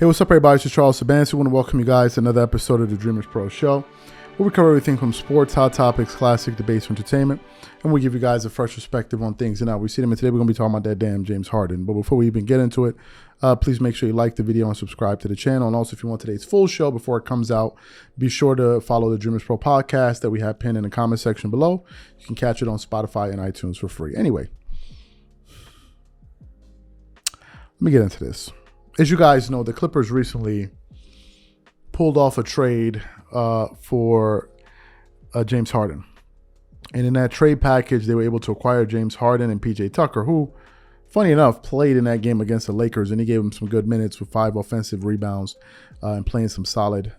Hey, what's up, everybody? This is Charles Sabansi. I want to welcome you guys to another episode of the Dreamers Pro Show, where we cover everything from sports, hot topics, classic debates, for entertainment, and we give you guys a fresh perspective on things and how we see them. And today we're going to be talking about that damn James Harden. But before we even get into it, please make sure you like the video and subscribe to the channel. And also, if you want today's full show before it comes out, be sure to follow the Dreamers Pro podcast that we have pinned in the comment section below. You can catch it on Spotify and iTunes for free. Anyway, let me get into this. As you guys know, the Clippers recently pulled off a trade for James Harden. And in that trade package, they were able to acquire James Harden and PJ Tucker, who, funny enough, played in that game against the Lakers, and he gave them some good minutes with 5 offensive rebounds and playing some solid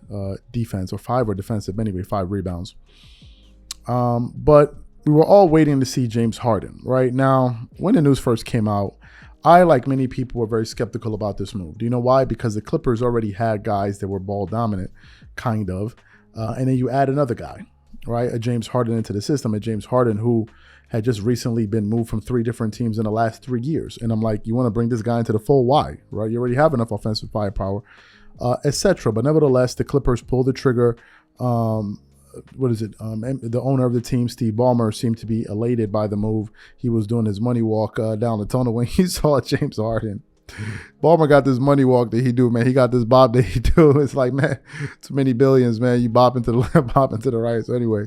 defense, or 5 or defensive, but anyway, 5 rebounds. But we were all waiting to see James Harden. Right now, when the news first came out, I, like many people, were very skeptical about this move. Do you know why? Because the Clippers already had guys that were ball dominant, kind of. And then you add another guy, right? A James Harden into the system, a James Harden who had just recently been moved from 3 different teams in the last 3 years. And I'm like, you want to bring this guy into the fold? Why, right? You already have enough offensive firepower, etc. But nevertheless, the Clippers pulled the trigger. The owner of the team, Steve Ballmer, seemed to be elated by the move. He was doing his money walk down the tunnel when he saw James Harden. Ballmer got this money walk that he do, man. He got this bob that he do. It's like, man, too many billions, man. You bop into the left, bop into the right. So anyway,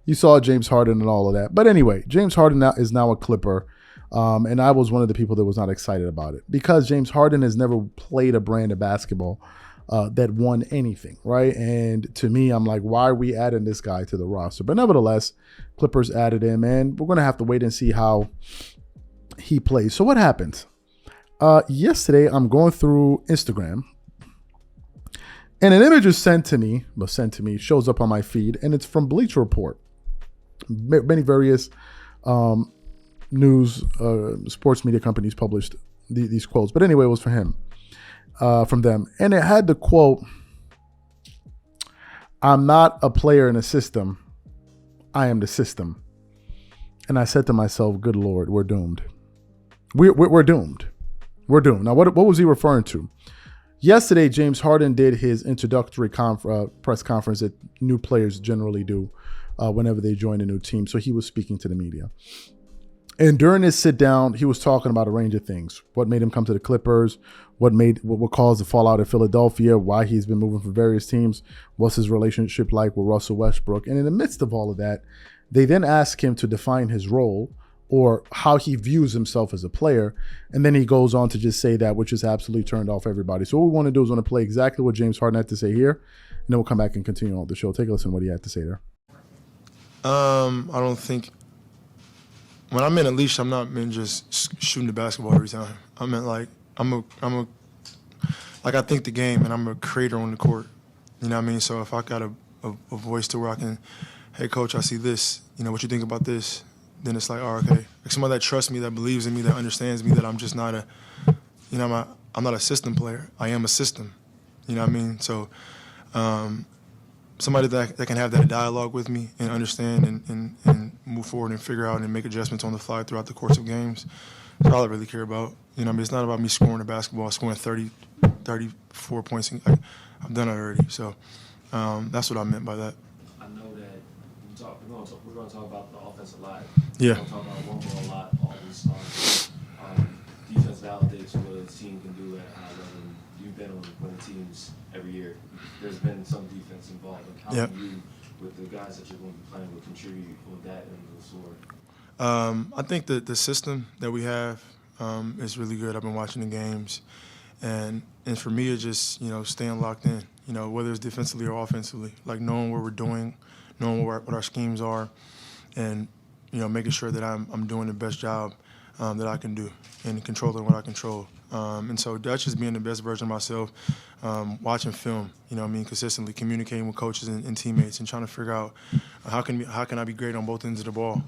you saw James Harden and all of that. But anyway, James Harden is now a Clipper. And I was one of the people that was not excited about it because James Harden has never played a brand of basketball that won anything, right? And to me, I'm like, why are we adding this guy to the roster? But nevertheless, Clippers added him, and we're going to have to wait and see how he plays. So what happened? Yesterday, I'm going through Instagram, and an image is sent to me, shows up on my feed, and it's from Bleacher Report. Many various news, sports media companies published these quotes. But anyway, it was for him. From them. And it had the quote, "I'm not a player in a system. I am the system." And I said to myself, good Lord, we're doomed. We're doomed. We're doomed. Now, what was he referring to? Yesterday, James Harden did his introductory press conference that new players generally do whenever they join a new team. So he was speaking to the media. And during this sit down, he was talking about a range of things. What made him come to the Clippers, what caused the fallout in Philadelphia, why he's been moving from various teams, what's his relationship like with Russell Westbrook. And in the midst of all of that, they then ask him to define his role or how he views himself as a player. And then he goes on to just say that, which has absolutely turned off everybody. So what we want to do is want to play exactly what James Harden had to say here, and then we'll come back and continue on with the show. Take a listen to what he had to say there. I don't think. When I'm in a leash, I'm not meant just shooting the basketball every time. I meant like I think the game and I'm a creator on the court. You know what I mean? So if I got a voice to where I can, hey coach, I see this. You know what you think about this? Then it's like, oh, okay. Like somebody that trusts me, that believes in me, that understands me, that I'm just not I'm not a system player. I am a system. You know what I mean? So somebody that can have that dialogue with me and understand and move forward and figure out and make adjustments on the fly throughout the course of games. That's all I really care about. You know what I mean? It's not about me scoring a basketball, scoring 30, 34 points. I've done it already. So that's what I meant by that. I know that we're going to talk about the offense a lot. Yeah. We're going to talk about one ball a lot. All this defense validates what a team can do at a high level. You've been on winning teams every year. There's been some defense involved. Like how can you, with the guys that you're going to be playing with, contribute on that end of the floor? I think that the system that we have is really good. I've been watching the games, and for me, it's just staying locked in. Whether it's defensively or offensively, like knowing what we're doing, knowing what our schemes are, and making sure that I'm doing the best job that I can do and controlling what I control. And so that's just being the best version of myself, watching film, consistently communicating with coaches and teammates and trying to figure out how can I be great on both ends of the ball.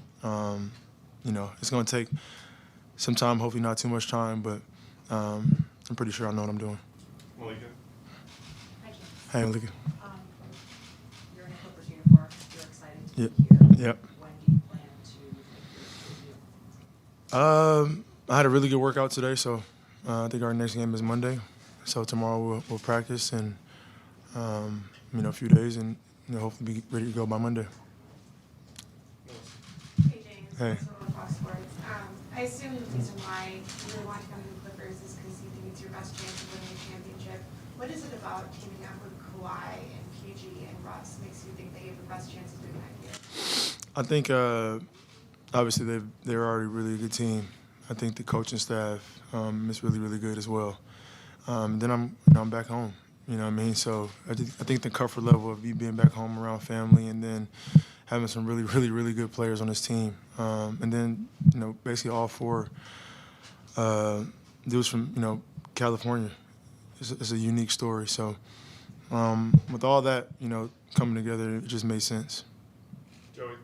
It's going to take some time, hopefully not too much time, but I'm pretty sure I know what I'm doing. Malika. Hey, Malika. You're in a Clippers uniform. You're excited to be here. Yep. When do you plan to take your debut? I had a really good workout today, so I think our next game is Monday, So tomorrow we'll practice and a few days and hopefully be ready to go by Monday. Hey James, Hey. also on Fox Sports. I assume the reason why you really want to come to the Clippers is because you think it's your best chance of winning a championship. What is it about teaming up with Kawhi and PG and Russ makes you think they have the best chance of doing that here? I think obviously they're already really a good team. I think the coaching staff is really, really good as well. Then I'm back home. You know what I mean? So I think the comfort level of me being back home around family and then having some really, really, really good players on this team. And then, basically all four dudes from, California. It's a unique story. So with all that, coming together, it just made sense. Joey.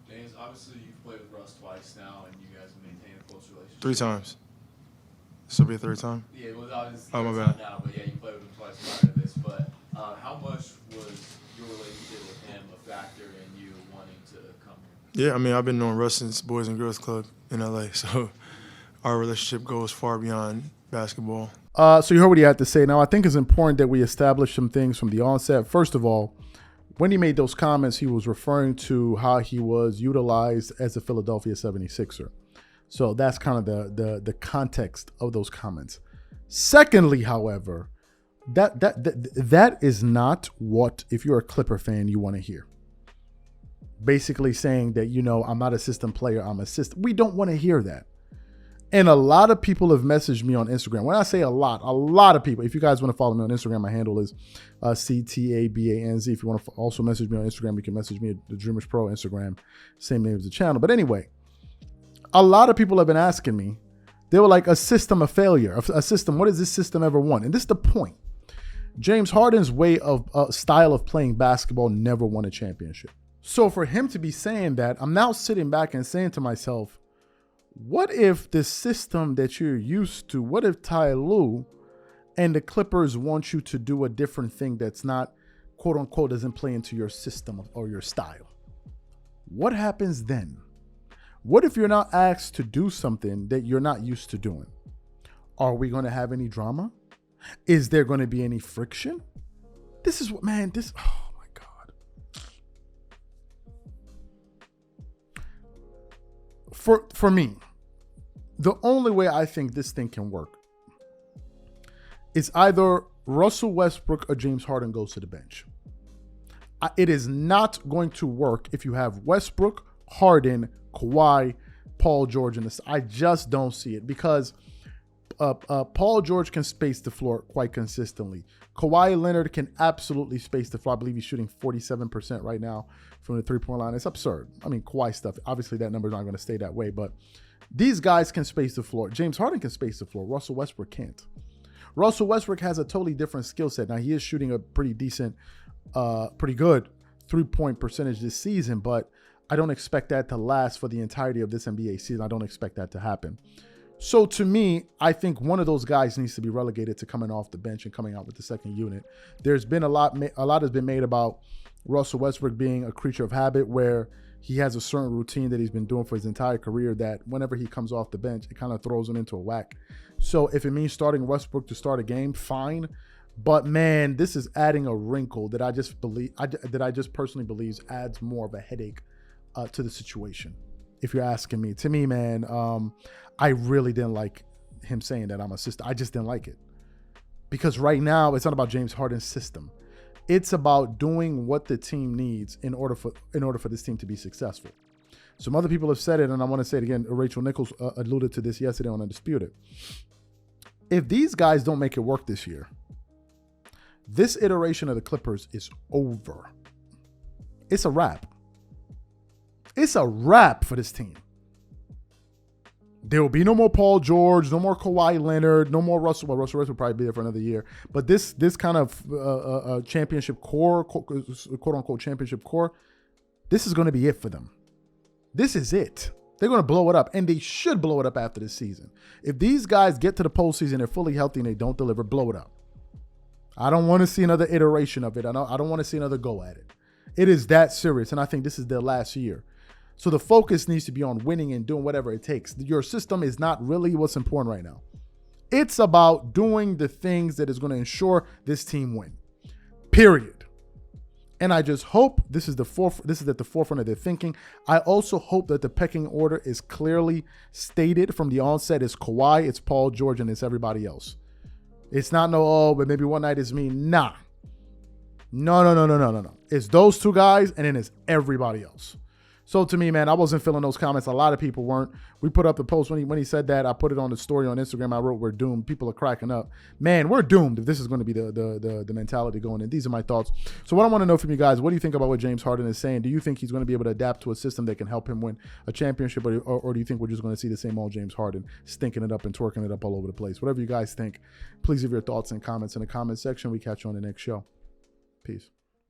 James, obviously you've played with Russ twice now, and you guys have maintained a close relationship. 3 times. This will be a 3rd time? Yeah, well, obviously Oh, my third bad. time now, but yeah, you played with him twice prior to this. But how much was your relationship with him a factor in you wanting to come here? Yeah, I mean, I've been knowing Russ since Boys and Girls Club in LA, so our relationship goes far beyond basketball. So you heard what he had to say. Now, I think it's important that we establish some things from the onset. First of all, when he made those comments, he was referring to how he was utilized as a Philadelphia 76er. So that's kind of the context of those comments. Secondly, however, that is not what, if you're a Clipper fan, you want to hear. Basically saying that, I'm not a system player, I'm a system. We don't want to hear that. And a lot of people have messaged me on Instagram. When I say a lot of people, if you guys want to follow me on Instagram, my handle is CTABANZ. If you want to also message me on Instagram, you can message me at the DREAMERSPRO Instagram. Same name as the channel. But anyway, a lot of people have been asking me, they were like, a system of failure, a system, what has this system ever won? And this is the point. James Harden's way of style of playing basketball never won a championship. So for him to be saying that, I'm now sitting back and saying to myself, what if the system that you're used to, what if Ty Lue and the Clippers want you to do a different thing that's not, quote unquote, doesn't play into your system or your style? What happens then? What if you're not asked to do something that you're not used to doing? Are we going to have any drama? Is there going to be any friction? This is what, man, oh my God. For me, the only way I think this thing can work is either Russell Westbrook or James Harden goes to the bench. It is not going to work if you have Westbrook, Harden, Kawhi, Paul George in this. I just don't see it because Paul George can space the floor quite consistently. Kawhi Leonard can absolutely space the floor. I believe he's shooting 47% right now from the three-point line. It's absurd. I mean, Kawhi stuff, obviously that number's not going to stay that way, but these guys can space the floor. James Harden can space the floor. Russell Westbrook can't. Russell Westbrook has a totally different skill set. Now, he is shooting a pretty decent, pretty good three-point percentage this season, but I don't expect that to last for the entirety of this NBA season. I don't expect that to happen. So to me, I think one of those guys needs to be relegated to coming off the bench and coming out with the second unit. There's been a lot has been made about Russell Westbrook being a creature of habit where he has a certain routine that he's been doing for his entire career that whenever he comes off the bench, it kind of throws him into a whack. So if it means starting Westbrook to start a game, fine. But man, this is adding a wrinkle that I just personally believe adds more of a headache to the situation. If you're asking me, to me, man, I really didn't like him saying that I'm a system. I just didn't like it because right now it's not about James Harden's system. It's about doing what the team needs in order for this team to be successful. Some other people have said it, and I want to say it again. Rachel Nichols alluded to this yesterday on Undisputed. If these guys don't make it work this year, this iteration of the Clippers is over. It's a wrap. It's a wrap for this team. There will be no more Paul George, no more Kawhi Leonard, no more Russell. Well, Russell will probably be there for another year. But this kind of championship core, quote unquote championship core, this is going to be it for them. This is it. They're going to blow it up, and they should blow it up after this season. If these guys get to the postseason, they're fully healthy, and they don't deliver, blow it up. I don't want to see another iteration of it. I don't want to see another go at it. It is that serious, and I think this is their last year. So the focus needs to be on winning and doing whatever it takes. Your system is not really what's important right now. It's about doing the things that is going to ensure this team win. Period. And I just hope this is at the forefront of their thinking. I also hope that the pecking order is clearly stated from the onset. It's Kawhi, it's Paul George, and it's everybody else. It's not but maybe one night is me. Nah. No. It's those two guys, and then it's everybody else. So to me, man, I wasn't feeling those comments. A lot of people weren't. We put up the post when he said that. I put it on the story on Instagram. I wrote, "We're doomed." People are cracking up. Man, we're doomed if this is going to be the mentality going in. These are my thoughts. So what I want to know from you guys, what do you think about what James Harden is saying? Do you think he's going to be able to adapt to a system that can help him win a championship, or do you think we're just going to see the same old James Harden stinking it up and twerking it up all over the place? Whatever you guys think, please leave your thoughts and comments in the comment section. We catch you on the next show. Peace.